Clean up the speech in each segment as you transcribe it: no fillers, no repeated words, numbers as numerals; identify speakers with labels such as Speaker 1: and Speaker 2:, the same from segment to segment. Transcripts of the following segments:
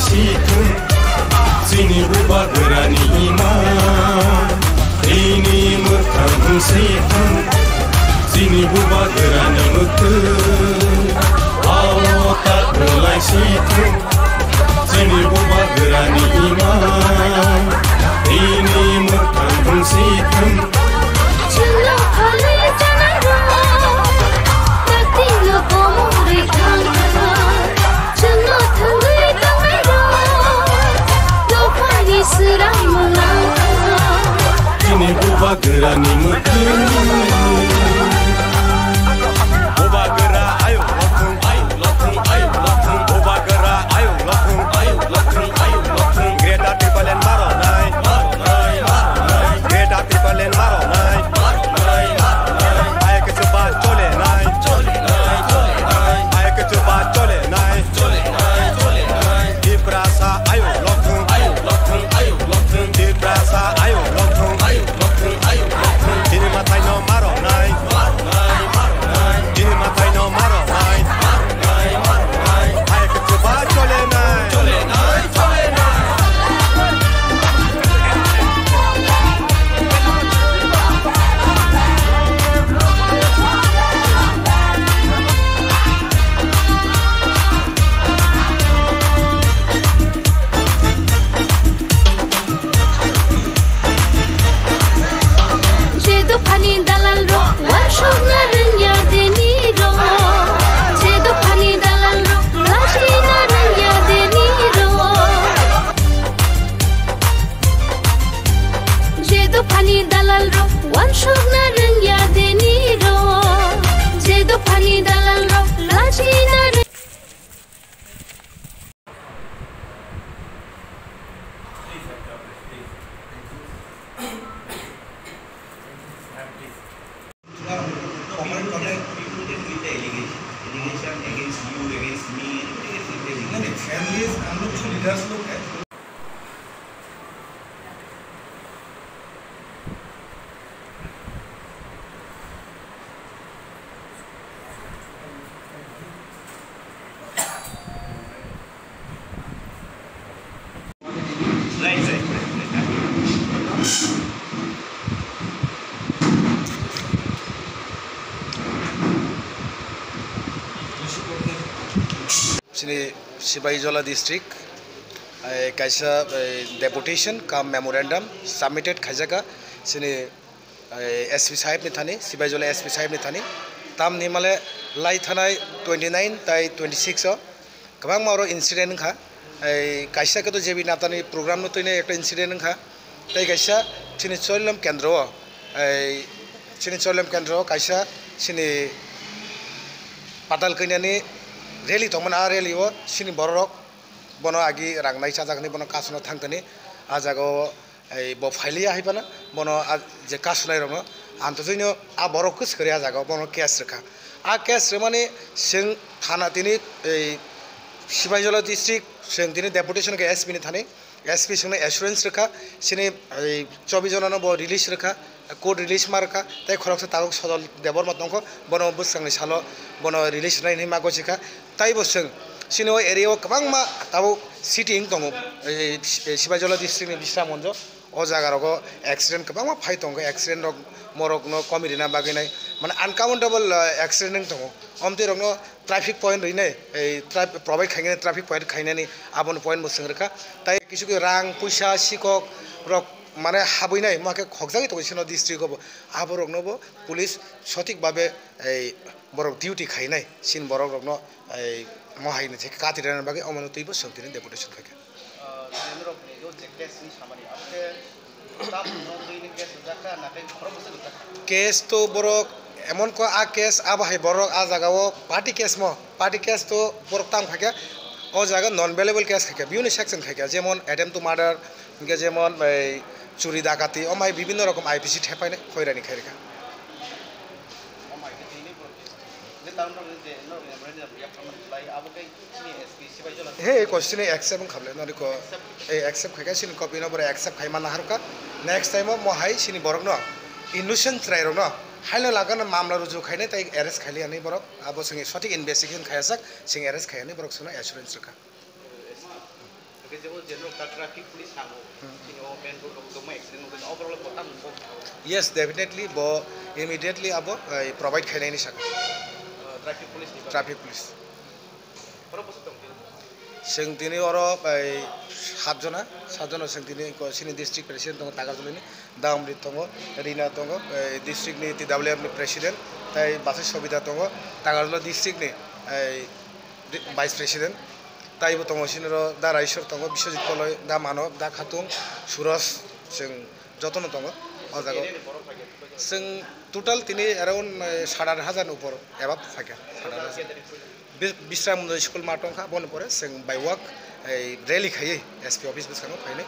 Speaker 1: सिथुं जोंनि बुबा गोरानि इमान दैनि मोथां सिथुं जोंनि बुबा गोरानि मोथों आवता होलाय सिथुं जोंनि बुबा गोरानि इमान दैनि मोथां सिथुं Ini buba gerani mutun Buba gera ayo lokung Buba gera ayo lokung Greta tripalen maro nai Greta tripalen maro nai Ayo ke coba chole nai Ayo ke coba chole nai Diprasa ayo lokung Diprasa ayo lokung Ini matai no maro nai Ini matai no maro nai Ayo ke coba chole nai
Speaker 2: sepahijala district kaisa deputation kam memorandum submitted khajaga sini SP sahib ni thani sepahijala SP sahib ni thani tam ni male lai thanai 29 tai 26 o kabang maro incident kha kaisa ka to jebi natani program no toine ekta incident kha tai kaisa sini cholam kendro kaisa sini patal kainani rally tongmana rally o sini borok bono agi rangnai chajakni bono kasno thangkani ajago bo phailia haibana bono je kasnai rong antojoino a borok kus kari ajago bono case rekha a case remane sing thana tini sepahijala district sing tini deputation ke SP ni thani SP singna assurance rekha sini 24 jona bo release rekha court release marka tai khoroksa tarok sodol debor matongko bono busangni salo bono release nai ni mago chika tai boseng sini o area o kabangma tabo sitting tongo sepahijala district ni Bishramganj o jaga rogo accident kabangma phai tongo accident rok morok no comedy na baginai mane uncountable accident tongo omti rok no traffic point rine provide khaine traffic point khaine ni abon point boseng rekha tai kisu ki rang puisa sikok rok মানে হাবই নাই মাকে খগজাগি তো সিনো district হবো আবরক নব police সঠিক ভাবে এই বরক duty খাই নাই সিন বরক রকন এই মহাইনে থেকে কাতিরানের বাগে অমানতিব শক্তিনে ডেপুটেশন থাকে কেস তো বরক এমন ক আ কেস আবাহাই বরক আ জায়গাও পার্টি কেস তো বরক তাম থাকে ও জায়গা নন ভ্যালুয়েবল কেস থাকে বিভিন্ন সেকশন থাকে যেমন অ্যাটেম্প টু মার্ডার যেমন এই চুরি ডাকাতি অমাই বিভিন্ন রকম আইপিসি ঠেপাইনে হয়রানি খাইরেখা হে কোশ্চেনে অ্যাকসেপ্ট খাবলে নরি কো এই অ্যাকসেপ্ট খাইকা সিনি কপি ন বরে অ্যাকসেপ্ট খাইমা না হারকা নেক্সট টাইম মো হাই সিনি বরক ন ইনোসেন্ট ট্রাই রক ন হাইলো লাগান মামলা রুজু খাইনে তাই অ্যারেস্ট খাইলি আনি বরক আবো সিং সঠিক ইনভেস্টিগেশন খাইয়াসাক সিং অ্যারেস্ট খাইয়ানি বরক সনা অ্যাসুরেন্স রাখা Yes, definitely. Bo immediately abo provide khainai ni sak. Traffic police. Sing tini oro satjona sing tini ko sini district president tongo Tagarjuli ni Damrit tongo Rina tongo district ni TWF ni president tai Basis Sobita tongo Tagarjuli district ni vice president tai bo tongo sinero da Raishor tongo Biswajit Koloi da Mano da Khatung Suras sing jotono tongo ojago sing total tini around 8,500 upor above thake Bishramganj school matongkha bon pore sing by walk rally khai SP office biskano khaine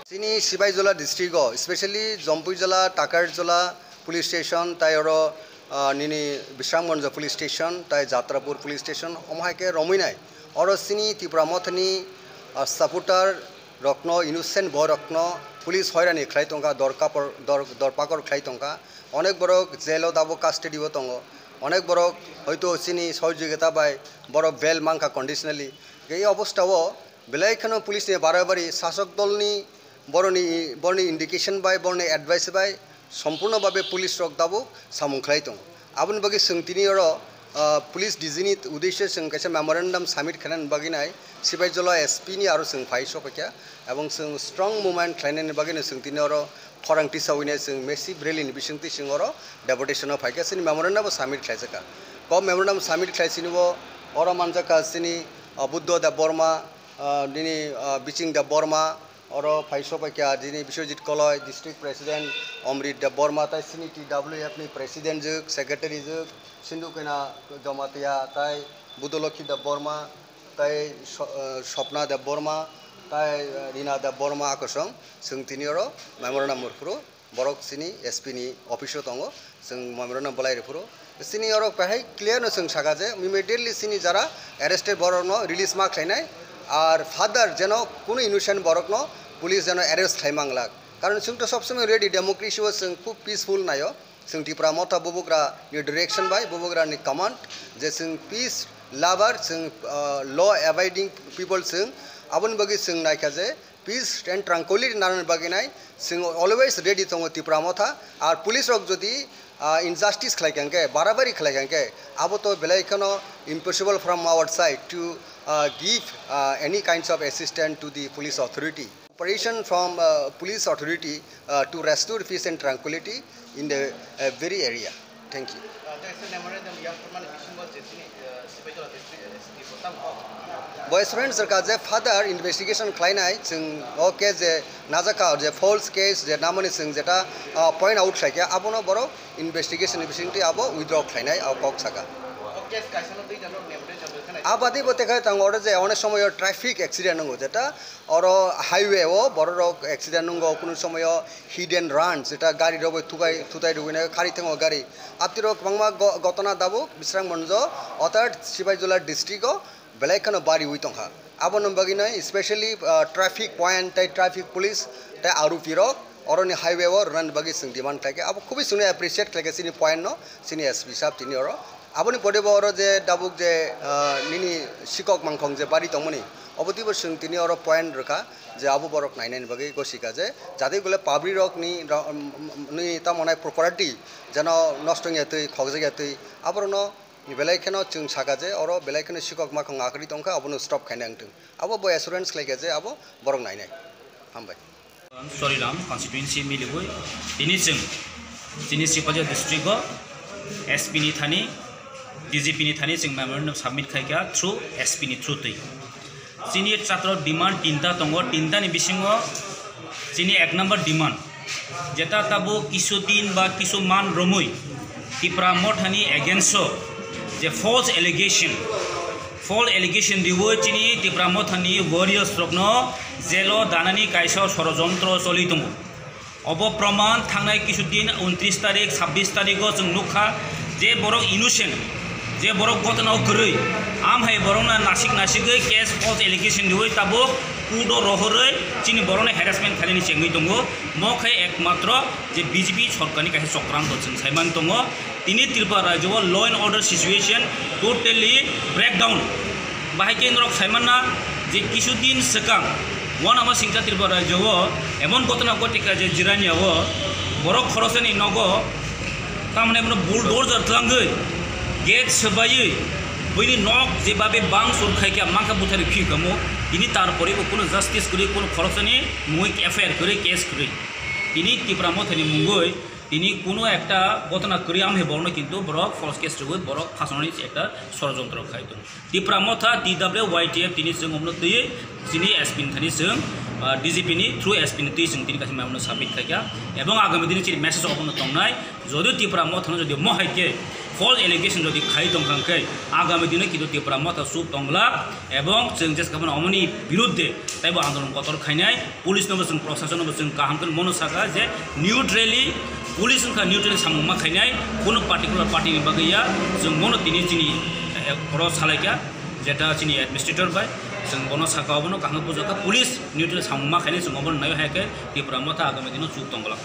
Speaker 3: sini sepahijala district especially Jompujala Takarjala police station tai oro nini Bishramganj police station tai Jatrapur police station omhaike rominai oro sini tipra mothani supporter rokno innocent boy rokno police hoirani khlai tongka dorpakor khlai tongka onek borok jelo dabo custody bo tongo অনেক বড় হয়তো চিনি সহযোগিতা পায় বড় bell মাংকা conditionally এই অবস্থাও বেলাইখানো police নিয়ে বারবারই শাসক দলনি বড়নি ইন্ডিকেশন বাই বড়নি অ্যাডভাইস বাই সম্পূর্ণভাবে পুলিশ রক দাবো সামুখলাই দं আবুন বাকি सोंथिनि अर पुलिस डिजिनि उद्देश्य जों कायसे मेमोरेन्डाम सामिट खालामनो बागिनाय sepahijala एसपी नि आरो जों फाइ सफैया एवं जों स्ट्रं मुभमेन्ट खालामनायनि बागिनो सोंथिनि अर फरांथि सावैनाय जों मेसिभ रेलिनि बिसंथि जों अर डेपुटेशन फाइका जोंनि मेमोरेन्डाम सामिट खालामजाका ब मेमोरेन्डाम सामिट खालामसिनिबो अर मानजाका जोंनि बुद्ध देव बर्मा दिनै बिचिं देव बर्मा अर फाइ सफैया दिनै बिश्वजित कलय डिस्ट्रिक्ट प्रेसिडेंट अमृत देव बर्मा ताइ सिनि TWF नि प्रेसिडेंट जोग सेक्रेटारि जोग सिन्धुकैना जमातिया ताइ बुद्धलक्ष्मी देव बर्मा ताइ स्वप्ना देव बर्मा ताइ रीना देव बर्मा आकसं सोंथिनि अर मेमोरेन्डाम मुरफुरो बरक सिनि एसपी नि अफिसो दङ जों मेमोरेन्डाम बलायरिफुरो सिनि अर बेहाय क्लियर न जों सागा जे इमिडिएटली सिनि जारा अरेस्टेड बरकनो रिलीज मा खालायनाय আর ফাদার যেন কোনো ইনোসেন্ট বরকনো পুলিশ যেন অ্যারেস্ট খাইমাंगला কারণ जोंथ' सब समय रेडी डेमोक्रेसी जों खूब पीसफुल नायो जों टिप्रा मथा बुबुग्रा नि डाइरेक्शन बाय बुबुग्रा नि कमांड जे जों पीस लाभार जों ल एवाइडिंग पीपल जों आबुन बगि जों नायखा जे पीस एंड ट्रांकुलिटी नारन बगिनाय जों अलवेज रेडी दङ टिप्रा मथा আর पुलिस रक जदि injustice खालायखांके बाराबारि खालायखांके आबो तो बेलायखनो impossible from our side to give any kinds of assistance to the police authority. Operation from police authority to restore peace and tranquility in the very area. Thank you. Boyfriend सरकार जे father investigation खालायनाय जों okay जे नाजाका जे falls case जे नामनि जों जेटा point out खालायखा आबोनो बरो investigation बिसिंति आबो withdraw खालायनाय आबक साका आबादी बतेखाय तांगोर जे अनेक समय ट्रैफिक एक्सीडेंट नंगो जेटा और हाईवे ओ बड़ रक एक्सीडेंट नंगो कुनु समय हिट एंड रन जेटा गाड़ी रबो थुताय दुगैना खारि थंगो गाड़ी आतिरो बांगमा घटना दाबो बिश्रामगंज अर्थात sepahijala डिस्ट्रिक्ट बेलायखानो बारि उइतंखा आबोनो बगिनो स्पेशली ट्रैफिक पॉइंट ताइ ट्रैफिक पुलिस ताइ आरोपी रक अरनि हाईवे ओ रन बगि जों डिमांड खालायके आबो खुबै सुने एप्रिशिएट खालायके सिनि पॉइंट न सिनि एसपी साहब तिनि अर आबोनि पदेबो अर जे दाबुक जे निनि सिकक मांखं जे बारि दंमोनि अबतिबो जों तिनि अर पॉइंट रखा जे आबो बरक नायनायनि बगै गसिका जे जाते गले पाब्लिक रक नि तामनाय प्रॉपर्टी जेन नष्ट यातै खगजायातै आबरनो बेलायखानो जों सागा जे अर बेलायखानो सिकक माखं आखरि दंखा आबोनो स्टप खायनांथों आबो बो एसुरेंस खालायके जे आबो बरक नायनाय हामबाय
Speaker 4: सरिलाम कन्स्टिट्युएन्सी मिलिबो दिनै जों दिनै sepahijala डिस्ट्रिक्ट एसपी नि थानि DGP नि थानि जों मेमोरेन्डाम सबमिट खायका थ्रु एसपी नि थ्रु तै जिनि छात्र डिमांड तीनटा दङ तीनटानि बिसिङाव जिनि एक नम्बर डिमांड जेटा ताबो किछु दिन बा किछु मान रमै tipra mothani against जे फल्स एलिगेशन दिवो जिनि tipra mothani warriors रकनो जेलो दानानि कायसाव षड़यंत्र चलि दङ अब प्रमाण थांनाय किछु दिन 29 तारिख 26 तारिखो जों नुखा जे बरक इनोसेंट जे बरक घटनाव गरै आमहाय बरकना नासिकै केस फल्स एलिगेशन दिवो ताबो कुदो रहरै जिनि बरकना हेरासमेंट खालिनि चेंगै दङ मखाय एकमात्र जे बीजेपी सरकारनि कायसे चक्रांत जों सायमान दङ तिनि त्रिपुरा राज्योआव ल and order situation totally breakdown बाहाय केन्द्र सायमाना যে কিছুদিন সেকাং ওয়ান আমার সিংসা ত্রিপুরা রাজ্য এমন ঘটনা ঘটিকা যে জিরানিয়াও বড় খরচেনি নগ তারমানে বুলডোজার থাঙ্গै गेट सोबायै बैनि नक जेबाबे बां सरखाइका मांखा बुथारि फिगमो इनि तारपरेबो कोनो जस्टिस करि कोनो खरचनि मुइ एफआईआर करि केस करि इनि त्रिपुरा मथानि मुंगै इनि कोनो একটা ঘটনা করি আমি বর্ণ কিন্তু বড় ফলস কেস রুগ বড় ফাসনানি একটা ষড়যন্ত্র খাইতো त्रिपुरा मथा TWYTF তিনি जों हमनो तयै जिनि एसपि थानि जों DGP नि थ्रु एसपि नि तै जों तिनि कासे मावनो साबमिट खाया এবং আগামী দিনে যে মেসেজ অপন্ন তংনাই যদি त्रिपुरा मथा যদি মহাইকে फल एलिगेशन যদি খাই দংখাঙ্কাই আগামী দিনে কিন্তু त्रिपुरा मथा सुप तंगला এবং जों जेसकाबन अमनि बिरुद्धे ताइबो आंदोलन कतर खाइनाय पुलिस नबो जों प्रशासन नबो जों काहामखन मनसाका जे निउट्रेली पुलिस का निउट्रेल सामुमा खाइनाय कोनो पार्टिकुलर पार्टी नि बागैया जों मनो तिनि जिनि खर सालायका जेटा जिनि एडमिनिस्ट्रेटर बाय जों बनो साकावनो काहाम बुजका पुलिस निउट्रेल सामुमा खाइनाय जों अबन नाय हायके त्रिपुरा मथा आगामी दिनाव सुप तंगला